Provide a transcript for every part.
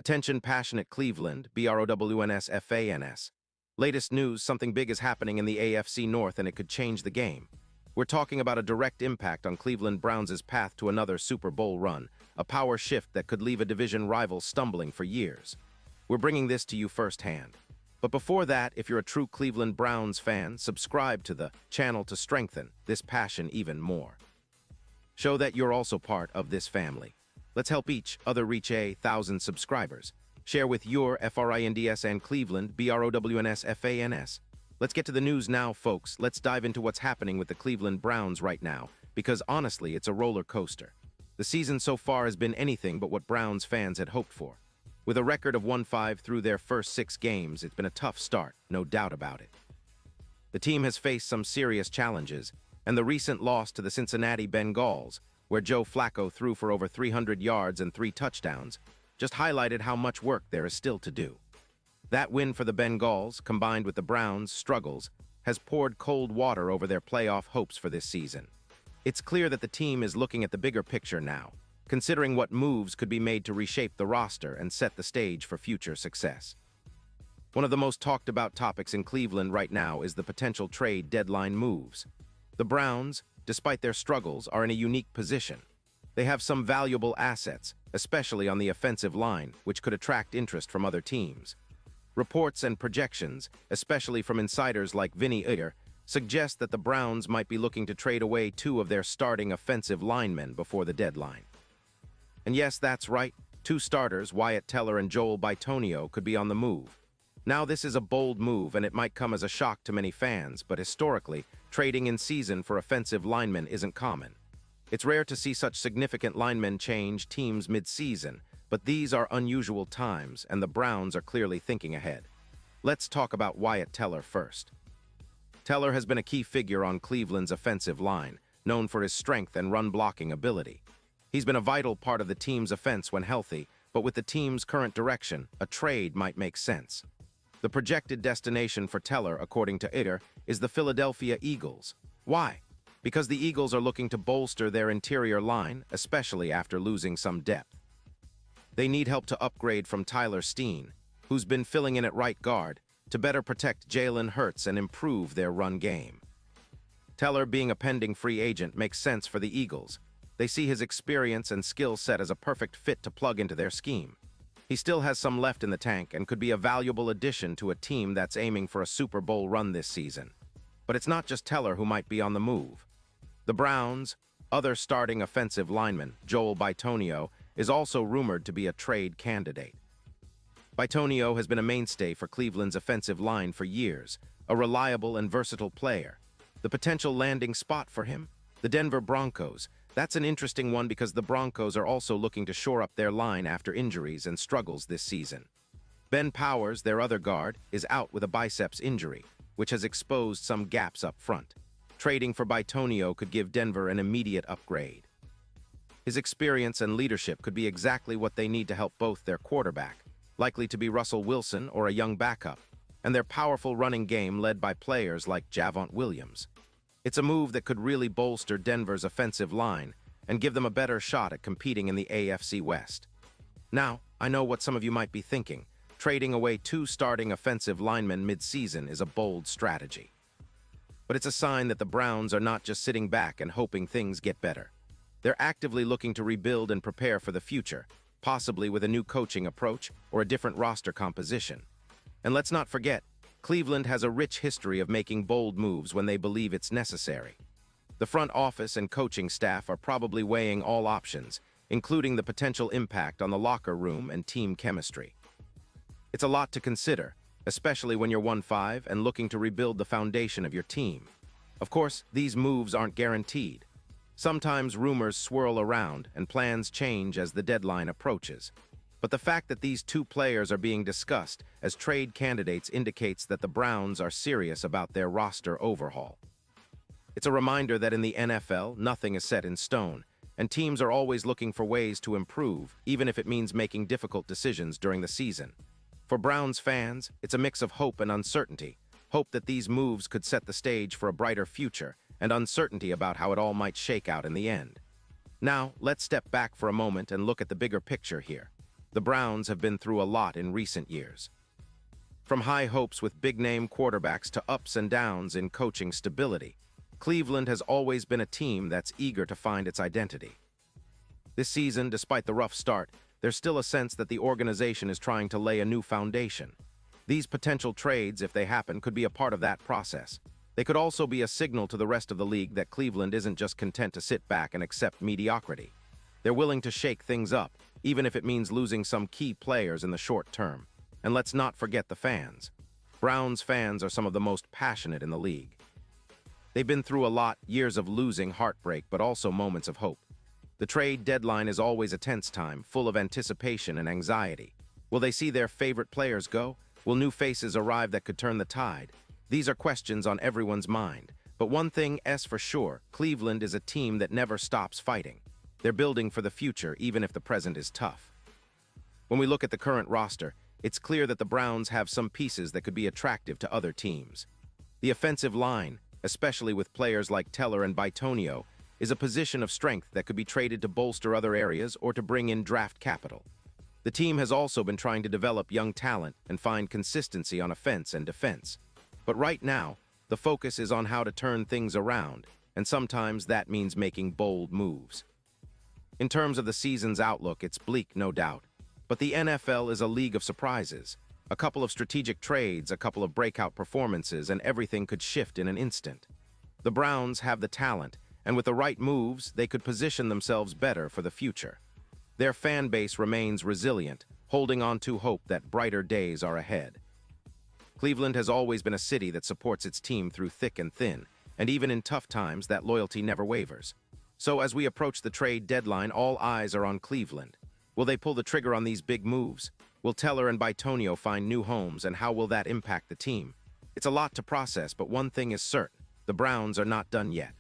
Attention passionate Cleveland, BROWNSFANS. Latest news, something big is happening in the AFC North and it could change the game. We're talking about a direct impact on Cleveland Browns' path to another Super Bowl run, a power shift that could leave a division rival stumbling for years. We're bringing this to you firsthand. But before that, if you're a true Cleveland Browns fan, subscribe to the channel to strengthen this passion even more. Show that you're also part of this family. Let's help each other reach 1,000 subscribers. Share with your FRINDS and Cleveland, BROWNSFANS. Let's get to the news now, folks. Let's dive into what's happening with the Cleveland Browns right now, because honestly, it's a roller coaster. The season so far has been anything but what Browns fans had hoped for. With a record of 1-5 through their first 6 games, it's been a tough start, no doubt about it. The team has faced some serious challenges, and the recent loss to the Cincinnati Bengals, where Joe Flacco threw for over 300 yards and 3 touchdowns, just highlighted how much work there is still to do. That win for the Bengals, combined with the Browns' struggles, has poured cold water over their playoff hopes for this season. It's clear that the team is looking at the bigger picture now, considering what moves could be made to reshape the roster and set the stage for future success. One of the most talked about topics in Cleveland right now is the potential trade deadline moves. The Browns, despite their struggles, are in a unique position. They have some valuable assets, especially on the offensive line, which could attract interest from other teams. Reports and projections, especially from insiders like Vinny Iyer, suggest that the Browns might be looking to trade away 2 of their starting offensive linemen before the deadline. And yes, that's right, 2 starters, Wyatt Teller and Joel Bitonio, could be on the move. Now this is a bold move and it might come as a shock to many fans, but historically, trading in season for offensive linemen isn't common. It's rare to see such significant linemen change teams mid-season, but these are unusual times and the Browns are clearly thinking ahead. Let's talk about Wyatt Teller first. Teller has been a key figure on Cleveland's offensive line, known for his strength and run-blocking ability. He's been a vital part of the team's offense when healthy, but with the team's current direction, a trade might make sense. The projected destination for Teller, according to Iyer, is the Philadelphia Eagles. Why? Because the Eagles are looking to bolster their interior line, especially after losing some depth. They need help to upgrade from Tyler Steen, who's been filling in at right guard, to better protect Jalen Hurts and improve their run game. Teller, being a pending free agent, makes sense for the Eagles. They see his experience and skill set as a perfect fit to plug into their scheme. He still has some left in the tank and could be a valuable addition to a team that's aiming for a Super Bowl run this season. But it's not just Teller who might be on the move. The Browns' other starting offensive lineman, Joel Bitonio, is also rumored to be a trade candidate. Bitonio has been a mainstay for Cleveland's offensive line for years, a reliable and versatile player. The potential landing spot for him? The Denver Broncos. That's an interesting one because the Broncos are also looking to shore up their line after injuries and struggles this season. Ben Powers, their other guard, is out with a biceps injury, which has exposed some gaps up front. Trading for Bitonio could give Denver an immediate upgrade. His experience and leadership could be exactly what they need to help both their quarterback, likely to be Russell Wilson or a young backup, and their powerful running game led by players like Javonte Williams. It's a move that could really bolster Denver's offensive line and give them a better shot at competing in the AFC West. Now, I know what some of you might be thinking. Trading away 2 starting offensive linemen mid-season is a bold strategy. But it's a sign that the Browns are not just sitting back and hoping things get better. They're actively looking to rebuild and prepare for the future, possibly with a new coaching approach or a different roster composition. And let's not forget, Cleveland has a rich history of making bold moves when they believe it's necessary. The front office and coaching staff are probably weighing all options, including the potential impact on the locker room and team chemistry. It's a lot to consider, especially when you're 1-5 and looking to rebuild the foundation of your team. Of course, these moves aren't guaranteed. Sometimes rumors swirl around and plans change as the deadline approaches. But the fact that these 2 players are being discussed as trade candidates indicates that the Browns are serious about their roster overhaul. It's a reminder that in the NFL, nothing is set in stone, and teams are always looking for ways to improve, even if it means making difficult decisions during the season. For Browns fans, it's a mix of hope and uncertainty. Hope that these moves could set the stage for a brighter future, and uncertainty about how it all might shake out in the end. Now, let's step back for a moment and look at the bigger picture here. The Browns have been through a lot in recent years. From high hopes with big-name quarterbacks to ups and downs in coaching stability, Cleveland has always been a team that's eager to find its identity. This season, despite the rough start, there's still a sense that the organization is trying to lay a new foundation. These potential trades, if they happen, could be a part of that process. They could also be a signal to the rest of the league that Cleveland isn't just content to sit back and accept mediocrity. They're willing to shake things up, even if it means losing some key players in the short term. And let's not forget the fans. Browns fans are some of the most passionate in the league. They've been through a lot, years of losing, heartbreak, but also moments of hope. The trade deadline is always a tense time, full of anticipation and anxiety. Will they see their favorite players go? Will new faces arrive that could turn the tide? These are questions on everyone's mind. But one thing is for sure, Cleveland is a team that never stops fighting. They're building for the future, even if the present is tough. When we look at the current roster, it's clear that the Browns have some pieces that could be attractive to other teams. The offensive line, especially with players like Teller and Bitonio, is a position of strength that could be traded to bolster other areas or to bring in draft capital. The team has also been trying to develop young talent and find consistency on offense and defense. But right now, the focus is on how to turn things around, and sometimes that means making bold moves. In terms of the season's outlook, it's bleak, no doubt. But the NFL is a league of surprises. A couple of strategic trades, a couple of breakout performances, and everything could shift in an instant. The Browns have the talent, and with the right moves, they could position themselves better for the future. Their fan base remains resilient, holding on to hope that brighter days are ahead. Cleveland has always been a city that supports its team through thick and thin, and even in tough times, that loyalty never wavers. So as we approach the trade deadline, all eyes are on Cleveland. Will they pull the trigger on these big moves? Will Teller and Bitonio find new homes, and how will that impact the team? It's a lot to process, but one thing is certain. The Browns are not done yet.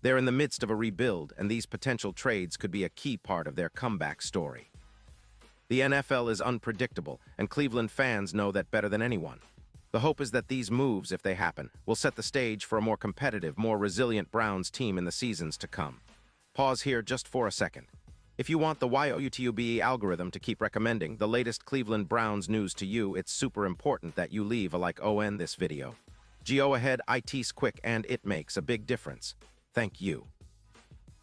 They're in the midst of a rebuild, and these potential trades could be a key part of their comeback story. The NFL is unpredictable, and Cleveland fans know that better than anyone. The hope is that these moves, if they happen, will set the stage for a more competitive, more resilient Browns team in the seasons to come. Pause here just for a second. If you want the YouTube algorithm to keep recommending the latest Cleveland Browns news to you, it's super important that you leave a like on this video. Go ahead, it's quick and it makes a big difference. Thank you.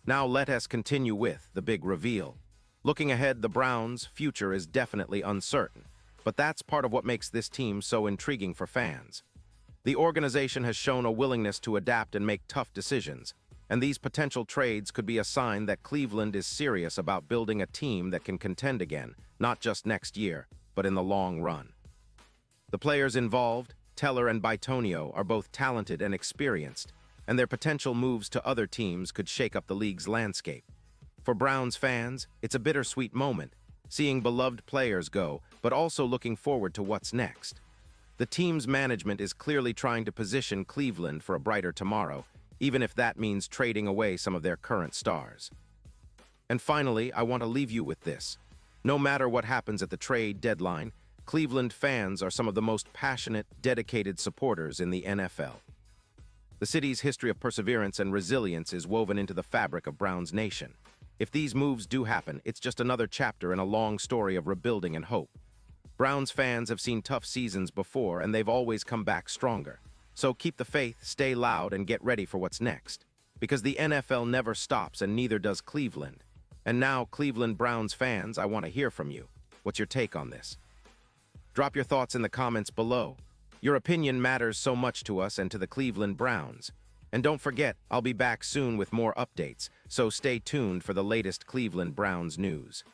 Now let us continue with the big reveal. Looking ahead, the Browns' future is definitely uncertain, but that's part of what makes this team so intriguing for fans. The organization has shown a willingness to adapt and make tough decisions, and these potential trades could be a sign that Cleveland is serious about building a team that can contend again, not just next year, but in the long run. The players involved, Teller and Bitonio, are both talented and experienced, and their potential moves to other teams could shake up the league's landscape. For Browns fans, it's a bittersweet moment, seeing beloved players go, but also looking forward to what's next. The team's management is clearly trying to position Cleveland for a brighter tomorrow, even if that means trading away some of their current stars. And finally, I want to leave you with this. No matter what happens at the trade deadline, Cleveland fans are some of the most passionate, dedicated supporters in the NFL. The city's history of perseverance and resilience is woven into the fabric of Browns Nation. If these moves do happen, it's just another chapter in a long story of rebuilding and hope. Browns fans have seen tough seasons before, and they've always come back stronger. So keep the faith, stay loud, and get ready for what's next. Because the NFL never stops, and neither does Cleveland. And now, Cleveland Browns fans, I want to hear from you. What's your take on this? Drop your thoughts in the comments below. Your opinion matters so much to us and to the Cleveland Browns. And don't forget, I'll be back soon with more updates, so stay tuned for the latest Cleveland Browns news.